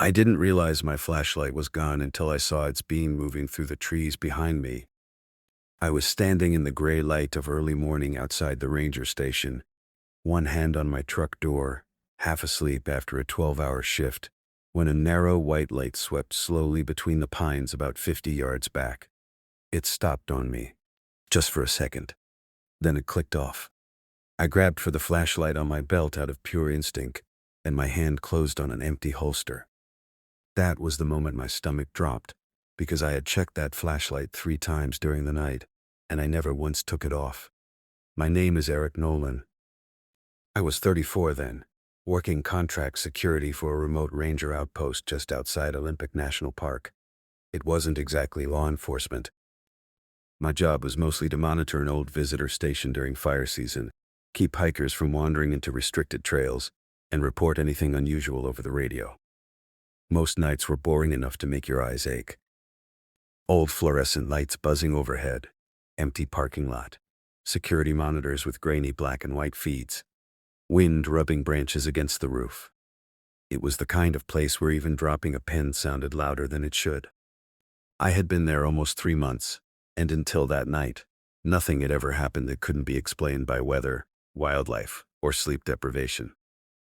I didn't realize my flashlight was gone until I saw its beam moving through the trees behind me. I was standing in the gray light of early morning outside the ranger station, one hand on my truck door, half asleep after a 12-hour shift, when a narrow white light swept slowly between the pines about 50 yards back. It stopped on me, just for a second. Then it clicked off. I grabbed for the flashlight on my belt out of pure instinct, and my hand closed on an empty holster. That was the moment my stomach dropped, because I had checked that flashlight 3 times during the night, and I never once took it off. My name is Eric Nolan. I was 34 then, working contract security for a remote ranger outpost just outside Olympic National Park. It wasn't exactly law enforcement. My job was mostly to monitor an old visitor station during fire season, keep hikers from wandering into restricted trails, and report anything unusual over the radio. Most nights were boring enough to make your eyes ache. Old fluorescent lights buzzing overhead, empty parking lot, security monitors with grainy black and white feeds, wind rubbing branches against the roof. It was the kind of place where even dropping a pen sounded louder than it should. I had been there almost 3 months, and until that night, nothing had ever happened that couldn't be explained by weather, wildlife, or sleep deprivation.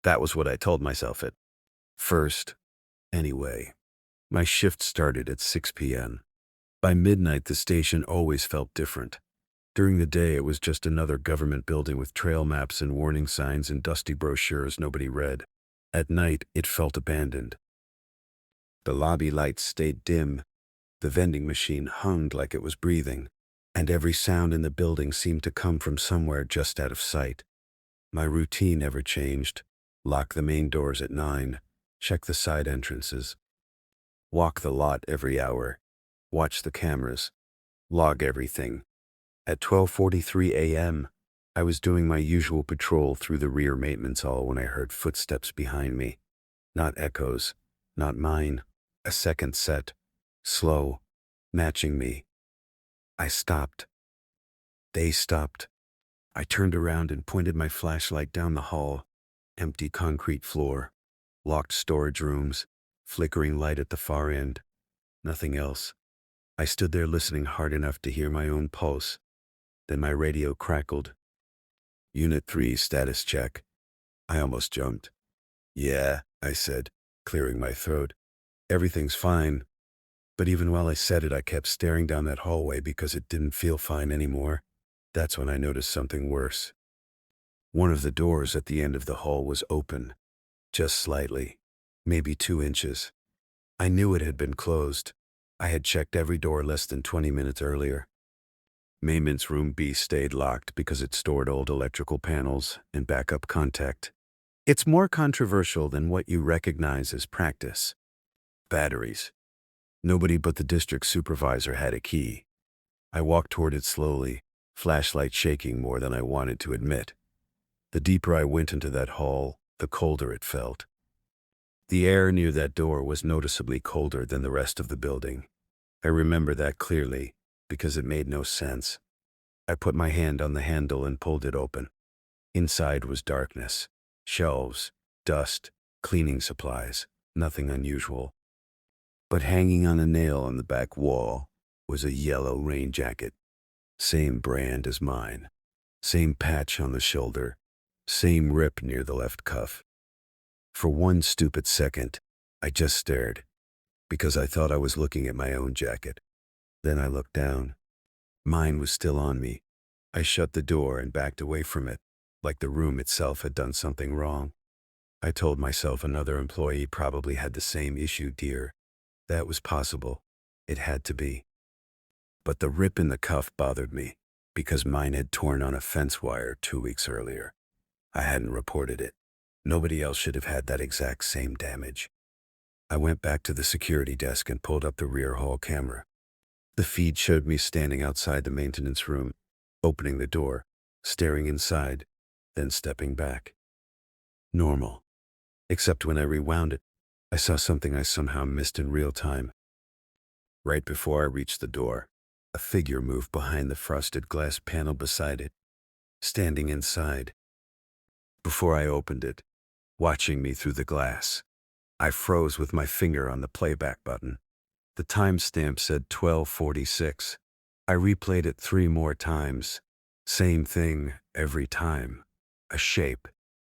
That was what I told myself at first. Anyway, my shift started at 6 p.m. By midnight, the station always felt different. During the day, it was just another government building with trail maps and warning signs and dusty brochures nobody read. At night, it felt abandoned. The lobby lights stayed dim, the vending machine hummed like it was breathing, and every sound in the building seemed to come from somewhere just out of sight. My routine never changed. Lock the main doors at 9, check the side entrances, walk the lot every hour, watch the cameras, log everything. At 12:43 a.m., I was doing my usual patrol through the rear maintenance hall when I heard footsteps behind me. Not echoes, not mine, a second set, slow, matching me. I stopped. They stopped. I turned around and pointed my flashlight down the hall. Empty concrete floor, locked storage rooms, flickering light at the far end. Nothing else. I stood there listening hard enough to hear my own pulse. Then my radio crackled. Unit 3 status check. I almost jumped. Yeah, I said, clearing my throat. Everything's fine. But even while I said it, I kept staring down that hallway because it didn't feel fine anymore. That's when I noticed something worse. One of the doors at the end of the hall was open, just slightly, maybe 2 inches. I knew it had been closed. I had checked every door less than 20 minutes earlier. Maintenance room B stayed locked because it stored old electrical panels and backup contact. It's more controversial than what you recognize as practice. Batteries. Nobody but the district supervisor had a key. I walked toward it slowly, flashlight shaking more than I wanted to admit. The deeper I went into that hall, the colder it felt. The air near that door was noticeably colder than the rest of the building. I remember that clearly, because it made no sense. I put my hand on the handle and pulled it open. Inside was darkness, shelves, dust, cleaning supplies, nothing unusual. But hanging on a nail on the back wall was a yellow rain jacket. Same brand as mine. Same patch on the shoulder. Same rip near the left cuff. For one stupid second, I just stared, because I thought I was looking at my own jacket. Then I looked down. Mine was still on me. I shut the door and backed away from it, like the room itself had done something wrong. I told myself another employee probably had the same issue, dear. That was possible. It had to be. But the rip in the cuff bothered me, because mine had torn on a fence wire 2 weeks earlier. I hadn't reported it. Nobody else should have had that exact same damage. I went back to the security desk and pulled up the rear hall camera. The feed showed me standing outside the maintenance room, opening the door, staring inside, then stepping back. Normal. Except when I rewound it, I saw something I somehow missed in real time. Right before I reached the door, a figure moved behind the frosted glass panel beside it, standing inside. Before I opened it, watching me through the glass. I froze with my finger on the playback button. The timestamp said 12:46. I replayed it 3 more times. Same thing every time. A shape.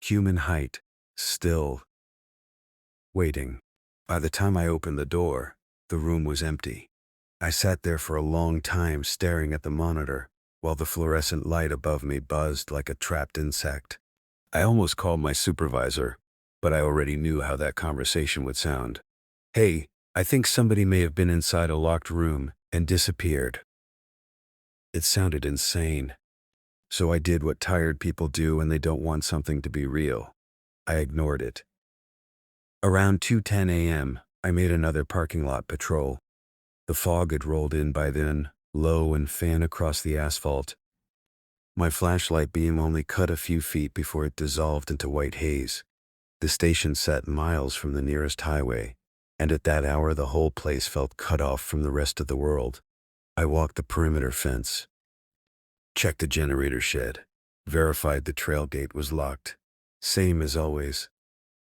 Human height. Still. Waiting. By the time I opened the door, the room was empty. I sat there for a long time staring at the monitor, while the fluorescent light above me buzzed like a trapped insect. I almost called my supervisor, but I already knew how that conversation would sound. "Hey, I think somebody may have been inside a locked room and disappeared." It sounded insane. So I did what tired people do when they don't want something to be real. I ignored it. Around 2:10 a.m., I made another parking lot patrol. The fog had rolled in by then, low and fan across the asphalt. My flashlight beam only cut a few feet before it dissolved into white haze. The station sat miles from the nearest highway, and at that hour the whole place felt cut off from the rest of the world. I walked the perimeter fence, checked the generator shed, verified the trail gate was locked. Same as always.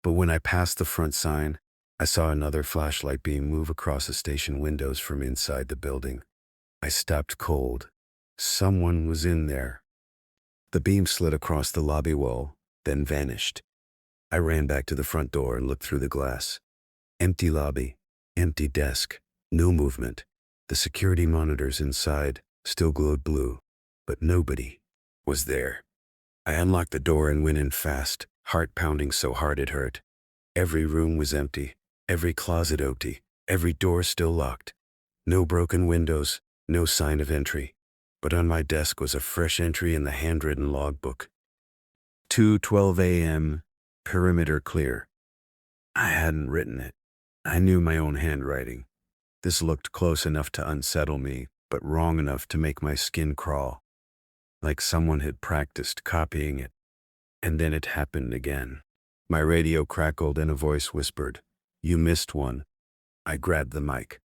But when I passed the front sign, I saw another flashlight beam move across the station windows from inside the building. I stopped cold. Someone was in there. The beam slid across the lobby wall, then vanished. I ran back to the front door and looked through the glass. Empty lobby, empty desk, no movement. The security monitors inside still glowed blue, but nobody was there. I unlocked the door and went in fast, heart pounding so hard it hurt. Every room was empty, every closet empty, every door still locked. No broken windows, no sign of entry. But on my desk was a fresh entry in the handwritten logbook. 2:12 a.m., perimeter clear. I hadn't written it. I knew my own handwriting. This looked close enough to unsettle me, but wrong enough to make my skin crawl. Like someone had practiced copying it. And then it happened again. My radio crackled and a voice whispered, "You missed one." I grabbed the mic.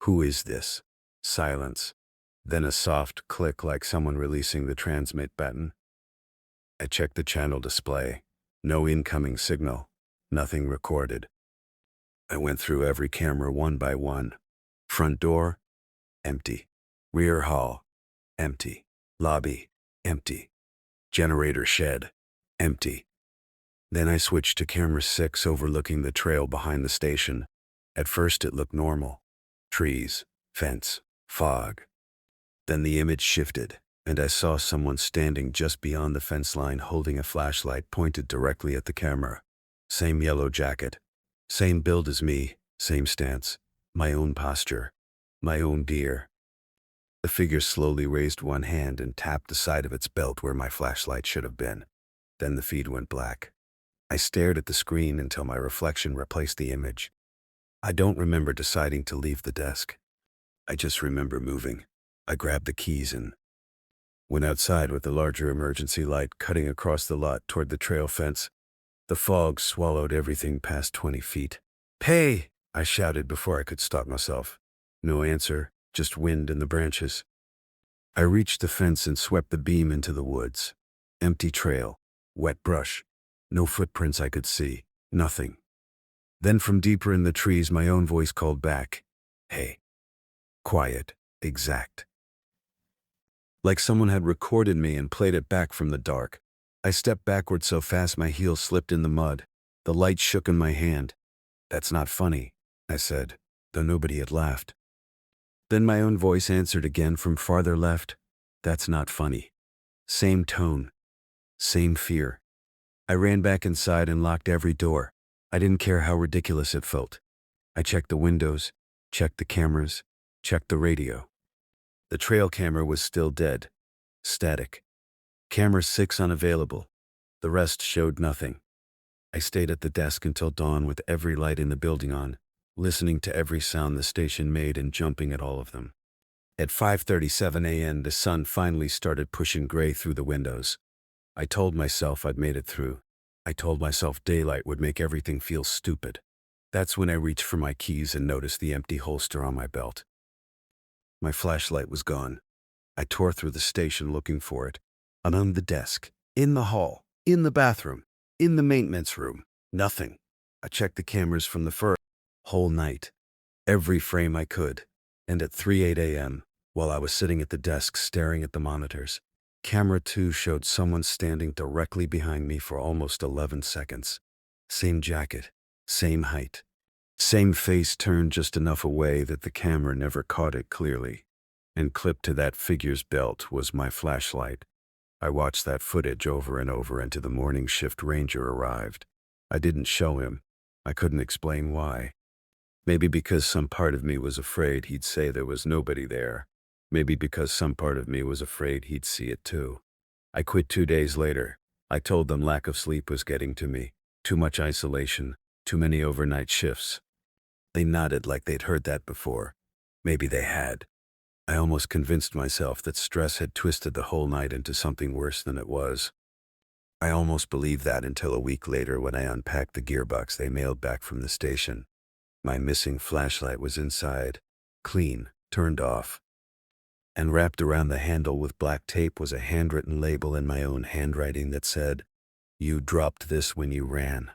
"Who is this?" Silence. Then a soft click like someone releasing the transmit button. I checked the channel display. No incoming signal. Nothing recorded. I went through every camera one by one. Front door, empty. Rear hall, empty. Lobby, empty. Generator shed, empty. Then I switched to camera 6 overlooking the trail behind the station. At first it looked normal. Trees, fence, fog. Then the image shifted, and I saw someone standing just beyond the fence line holding a flashlight pointed directly at the camera. Same yellow jacket. Same build as me, same stance. My own posture. My own deer. The figure slowly raised one hand and tapped the side of its belt where my flashlight should have been. Then the feed went black. I stared at the screen until my reflection replaced the image. I don't remember deciding to leave the desk. I just remember moving. I grabbed the keys and went outside with the larger emergency light cutting across the lot toward the trail fence. The fog swallowed everything past 20 feet. "Hey!" I shouted before I could stop myself. No answer, just wind in the branches. I reached the fence and swept the beam into the woods. Empty trail, wet brush, no footprints I could see, nothing. Then from deeper in the trees my own voice called back, "Hey." Quiet, exact. Like someone had recorded me and played it back from the dark. I stepped backward so fast my heels slipped in the mud. The light shook in my hand. "That's not funny," I said, though nobody had laughed. Then my own voice answered again from farther left, "That's not funny." Same tone. Same fear. I ran back inside and locked every door. I didn't care how ridiculous it felt. I checked the windows, checked the cameras, checked the radio. The trail camera was still dead. Static. Camera 6 unavailable. The rest showed nothing. I stayed at the desk until dawn with every light in the building on, listening to every sound the station made and jumping at all of them. At 5:37 a.m. the sun finally started pushing gray through the windows. I told myself I'd made it through. I told myself daylight would make everything feel stupid. That's when I reached for my keys and noticed the empty holster on my belt. My flashlight was gone. I tore through the station looking for it. On the desk, in the hall, in the bathroom, in the maintenance room. Nothing. I checked the cameras from the first whole night, every frame I could, and at 3:08 a.m., while I was sitting at the desk staring at the monitors, camera 2 showed someone standing directly behind me for almost 11 seconds. Same jacket, same height, same face turned just enough away that the camera never caught it clearly. And clipped to that figure's belt was my flashlight. I watched that footage over and over until the morning shift ranger arrived. I didn't show him. I couldn't explain why. Maybe because some part of me was afraid he'd say there was nobody there. Maybe because some part of me was afraid he'd see it too. I quit 2 days later. I told them lack of sleep was getting to me. Too much isolation. Too many overnight shifts. They nodded like they'd heard that before. Maybe they had. I almost convinced myself that stress had twisted the whole night into something worse than it was. I almost believed that until a week later when I unpacked the gearbox they mailed back from the station. My missing flashlight was inside, clean, turned off. And wrapped around the handle with black tape was a handwritten label in my own handwriting that said, "You dropped this when you ran."